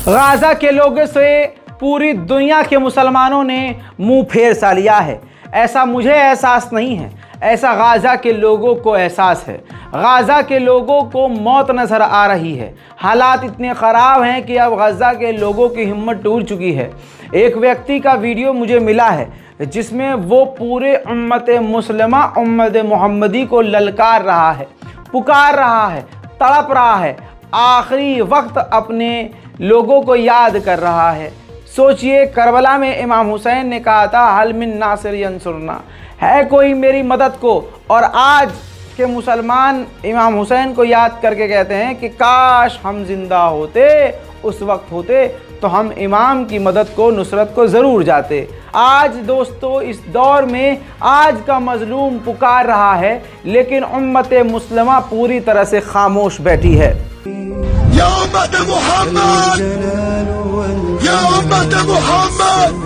Gaza के लोगों से पूरी दुनिया के मुसलमानों ने मुंह फेर सा लिया है। ऐसा मुझे एहसास नहीं है, ऐसा गाज़ा के लोगों को एहसास है। गाज़ा के लोगों को मौत नज़र आ रही है। हालात इतने ख़राब हैं कि अब गाज़ा के लोगों की हिम्मत टूट चुकी है। एक व्यक्ति का वीडियो मुझे मिला है जिसमें वो पूरे उम्मत मुस्लिमा, उम्मत मोहम्मदी को ललकार रहा है, पुकार रहा है, तड़प रहा है, आखिरी वक्त अपने लोगों को याद कर रहा है। सोचिए, करबला में इमाम हुसैन ने कहा था हल मिन नासिर यंसुरना, है कोई मेरी मदद को, और आज के मुसलमान इमाम हुसैन को याद करके कहते हैं कि काश हम जिंदा होते, उस वक्त होते तो हम इमाम की मदद को, नुसरत को ज़रूर जाते। आज दोस्तों, इस दौर में आज का मजलूम पुकार रहा है, लेकिन उम्मत मुस्लिमा पूरी तरह से खामोश बैठी है। या उम्मत मुहम्मद, या उम्मत मुहम्मद,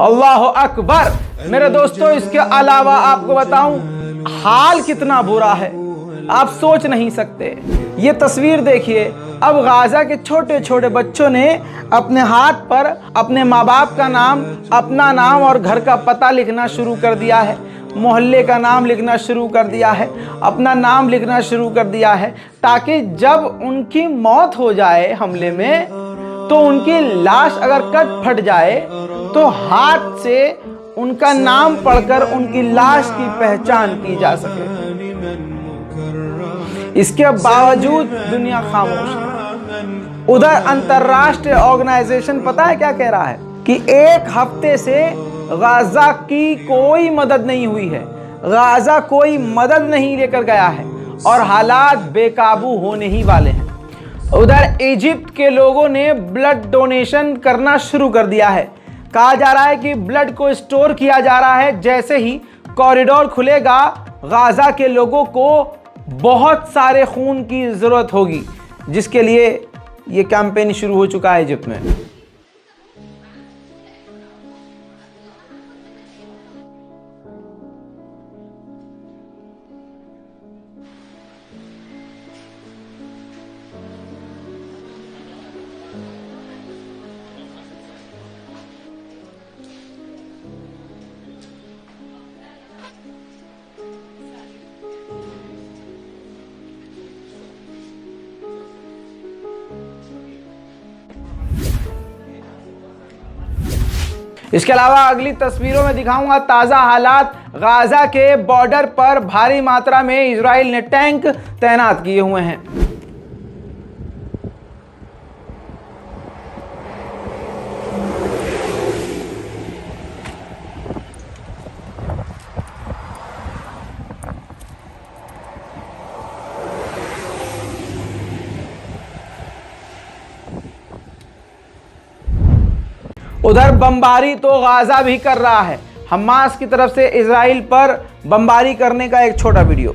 अल्लाह अकबर। मेरे दोस्तों, इसके अलावा आपको बताऊं हाल कितना बुरा है, आप सोच नहीं सकते। ये तस्वीर देखिए, अब गाज़ा के छोटे छोटे बच्चों ने अपने हाथ पर अपने माँ बाप का नाम, अपना नाम और घर का पता लिखना शुरू कर दिया है, मोहल्ले का नाम लिखना शुरू कर दिया है, अपना नाम लिखना शुरू कर दिया है, ताकि जब उनकी मौत हो जाए हमले में, तो उनकी लाश अगर कट फट जाए तो हाथ से उनका नाम पढ़कर उनकी लाश की पहचान की जा सके। इसके बावजूद दुनिया खामोश है। उधर अंतर्राष्ट्रीय ऑर्गेनाइजेशन पता है क्या कह रहा है कि एक हफ्ते से गाज़ा की कोई मदद नहीं हुई है, गाज़ा कोई मदद नहीं लेकर गया है और हालात बेकाबू होने ही वाले हैं। उधर इजिप्ट के लोगों ने ब्लड डोनेशन करना शुरू कर दिया है। कहा जा रहा है कि ब्लड को स्टोर किया जा रहा है। जैसे ही कॉरिडोर खुलेगा, गाज़ा के लोगों को बहुत सारे खून की ज़रूरत होगी, जिसके लिए ये कैंपेन शुरू हो चुका है इजिप्ट में। इसके अलावा अगली तस्वीरों में दिखाऊंगा ताज़ा हालात। गाज़ा के बॉर्डर पर भारी मात्रा में इजराइल ने टैंक तैनात किए हुए हैं। उधर बमबारी तो गाज़ा भी कर रहा है। हमास की तरफ से इजराइल पर बमबारी करने का एक छोटा वीडियो।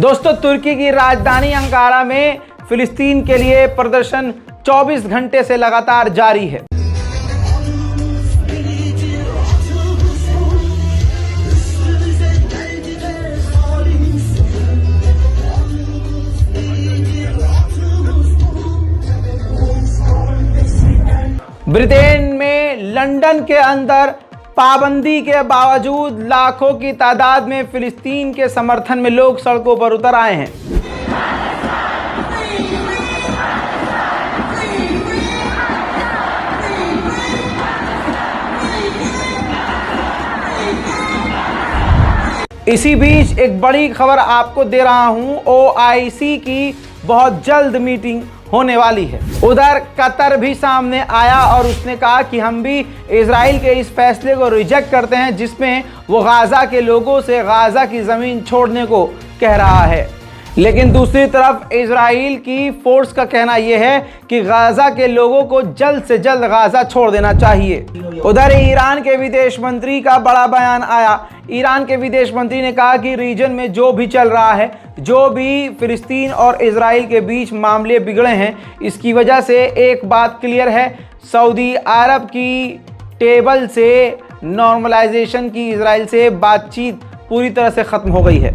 दोस्तों, तुर्की की राजधानी अंकारा में फिलिस्तीन के लिए प्रदर्शन 24 घंटे से लगातार जारी है। ब्रिटेन में लंदन के अंदर पाबंदी के बावजूद लाखों की तादाद में फिलिस्तीन के समर्थन में लोग सड़कों पर उतर आए हैं। इसी बीच एक बड़ी खबर आपको दे रहा हूं, OIC की बहुत जल्द मीटिंग होने वाली है। उधर कतर भी सामने आया और उसने कहा कि हम भी इजराइल के इस फैसले को रिजेक्ट करते हैं जिसमें वो गाजा के लोगों से गाजा की ज़मीन छोड़ने को कह रहा है। लेकिन दूसरी तरफ इजराइल की फोर्स का कहना यह है कि गाजा के लोगों को जल्द से जल्द गाजा छोड़ देना चाहिए। उधर ईरान के विदेश मंत्री का बड़ा बयान आया। ईरान के विदेश मंत्री ने कहा कि रीजन में जो भी चल रहा है, जो भी फिलिस्तीन और इजराइल के बीच मामले बिगड़े हैं, इसकी वजह से एक बात क्लियर है, सऊदी अरब की टेबल से नॉर्मलाइजेशन की इजराइल से बातचीत पूरी तरह से ख़त्म हो गई है।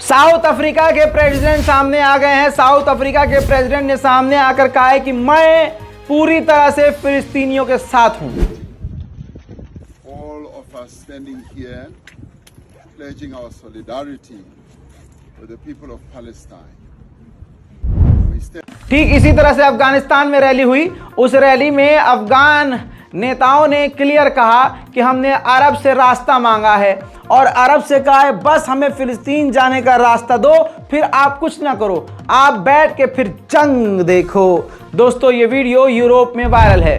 साउथ अफ्रीका के प्रेसिडेंट सामने आ गए हैं। साउथ अफ्रीका के प्रेसिडेंट ने सामने आकर कहा है कि मैं पूरी तरह से फिलिस्तीनियों के साथ हूं। Standing here, pledging our solidarity with the people of Palestine. ठीक इसी तरह से अफगानिस्तान में रैली हुई। उस रैली में अफगान नेताओं ने क्लियर कहा कि हमने अरब से रास्ता मांगा है और अरब से कहा है बस हमें फिलिस्तीन जाने का रास्ता दो, फिर आप कुछ ना करो, आप बैठ के फिर जंग देखो। दोस्तों, ये वीडियो यूरोप में वायरल है।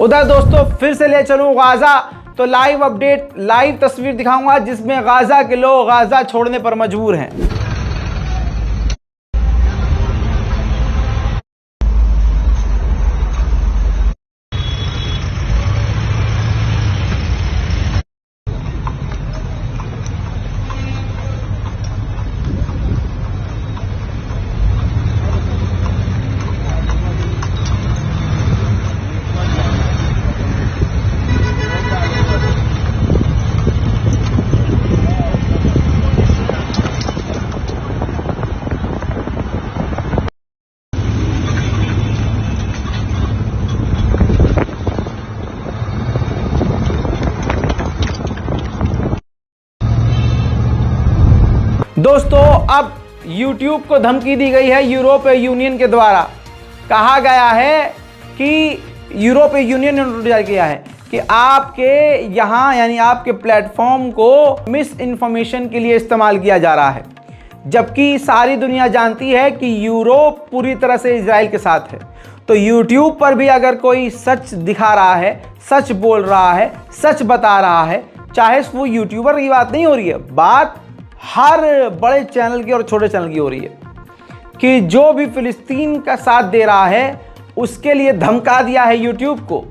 उधर दोस्तों फिर से ले चलूं गाजा, तो लाइव अपडेट, लाइव तस्वीर दिखाऊंगा जिसमें गाजा के लोग गाजा छोड़ने पर मजबूर हैं। दोस्तों, अब YouTube को धमकी दी गई है यूरोपीय यूनियन के द्वारा। कहा गया है कि यूरोपीय यूनियन ने नोटिस जारी किया है कि आपके यहाँ यानी आपके प्लेटफॉर्म को मिस इन्फॉर्मेशन के लिए इस्तेमाल किया जा रहा है, जबकि सारी दुनिया जानती है कि यूरोप पूरी तरह से इजराइल के साथ है। तो YouTube पर भी अगर कोई सच दिखा रहा है, सच बोल रहा है, सच बता रहा है, चाहे वो यूट्यूबर की बात नहीं हो रही है, बात हर बड़े चैनल की और छोटे चैनल की हो रही है कि जो भी फिलिस्तीन का साथ दे रहा है उसके लिए धमका दिया है यूट्यूब को।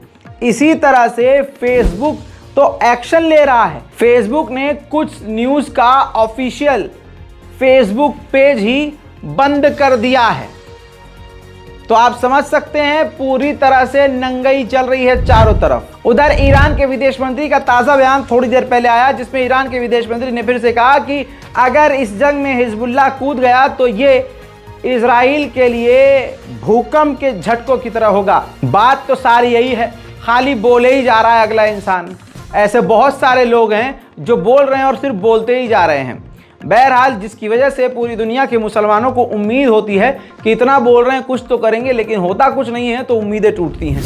इसी तरह से फेसबुक तो एक्शन ले रहा है। फेसबुक ने कुछ न्यूज़ का ऑफिशियल फेसबुक पेज ही बंद कर दिया है। तो आप समझ सकते हैं पूरी तरह से नंगई चल रही है चारों तरफ। उधर ईरान के विदेश मंत्री का ताज़ा बयान थोड़ी देर पहले आया, जिसमें ईरान के विदेश मंत्री ने फिर से कहा कि अगर इस जंग में हिजबुल्लाह कूद गया तो ये इजराइल के लिए भूकंप के झटकों की तरह होगा। बात तो सारी यही है, खाली बोले ही जा रहा है अगला इंसान। ऐसे बहुत सारे लोग हैं जो बोल रहे हैं और सिर्फ बोलते ही जा रहे हैं। बहरहाल, जिसकी वजह से पूरी दुनिया के मुसलमानों को उम्मीद होती है कि इतना बोल रहे हैं कुछ तो करेंगे, लेकिन होता कुछ नहीं है तो उम्मीदें टूटती हैं।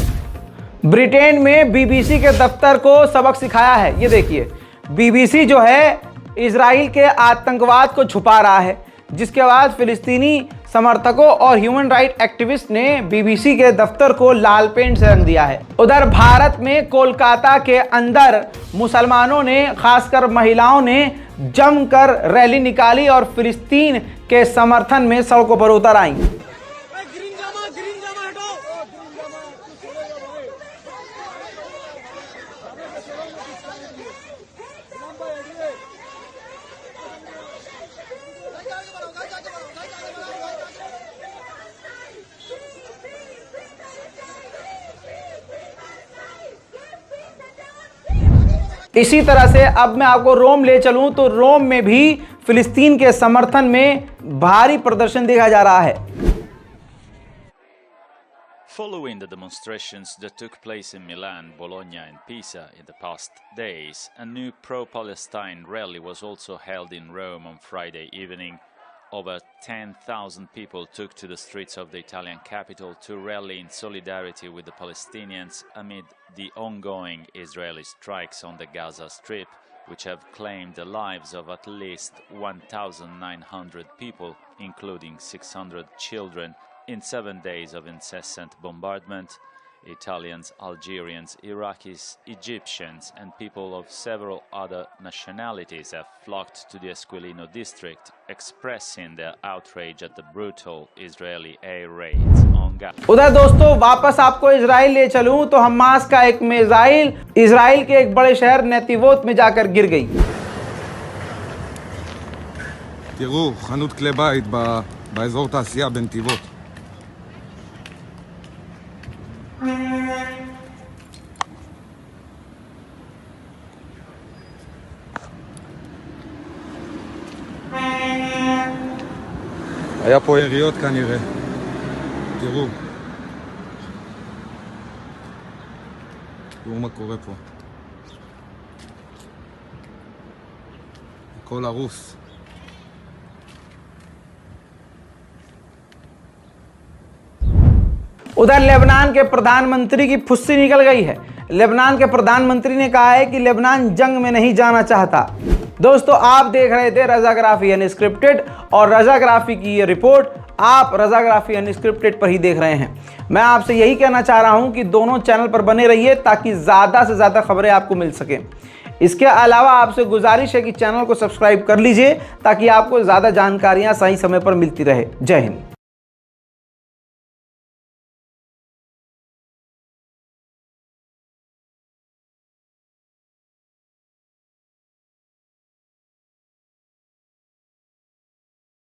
ब्रिटेन में बीबीसी के दफ्तर को सबक सिखाया है। ये देखिए, बीबीसी जो है इजराइल के आतंकवाद को छुपा रहा है, जिसके बाद फिलिस्तीनी समर्थकों और ह्यूमन राइट एक्टिविस्ट ने बीबीसी के दफ्तर को लाल पेंट से रंग दिया है। उधर भारत में कोलकाता के अंदर मुसलमानों ने, खासकर महिलाओं ने जमकर रैली निकाली और फिलिस्तीन के समर्थन में सड़कों पर उतर आईं। इसी तरह से अब मैं आपको रोम ले चलूं तो रोम में भी फिलिस्तीन के समर्थन में भारी प्रदर्शन देखा जा रहा है। Following the demonstrations that took place in Milan, Bologna and Pisa in the past days, a new pro-Palestine rally was also held in Rome on Friday evening. Over 10,000 people took to the streets of the Italian capital to rally in solidarity with the Palestinians amid the ongoing Israeli strikes on the Gaza Strip, which have claimed the lives of at least 1,900 people, including 600 children, in 7 days of incessant bombardment. Italians, Algerians, Iraqis, Egyptians and people of several other nationalities have flocked to the Esquilino district, expressing their outrage at the brutal Israeli air raids on Gaza. उधर दोस्तों, वापस आपको Israel ले चलूं तो Hamas का एक missile Israel के एक बड़े शहर नेतिवोत में जाकर गिर गई। תראו, חנות כלי בית באזור תעשייה בנתיבות. היה פה יריות כנראה. תראו. תראו מה קורה פה. הכל הרוס. उधर लेबनान के प्रधानमंत्री की फुस्सी निकल गई है। लेबनान के प्रधानमंत्री ने कहा है कि लेबनान जंग में नहीं जाना चाहता। दोस्तों, आप देख रहे थे रज़ाग्राफी अनस्क्रिप्टेड और रज़ाग्राफी की ये रिपोर्ट आप रज़ाग्राफी अनस्क्रिप्टेड पर ही देख रहे हैं। मैं आपसे यही कहना चाह रहा हूं कि दोनों चैनल पर बने रहिए ताकि ज़्यादा से ज़्यादा खबरें आपको मिल सकें। इसके अलावा आपसे गुजारिश है कि चैनल को सब्सक्राइब कर लीजिए ताकि आपको ज़्यादा जानकारियाँ सही समय पर मिलती रहे। जय हिंद।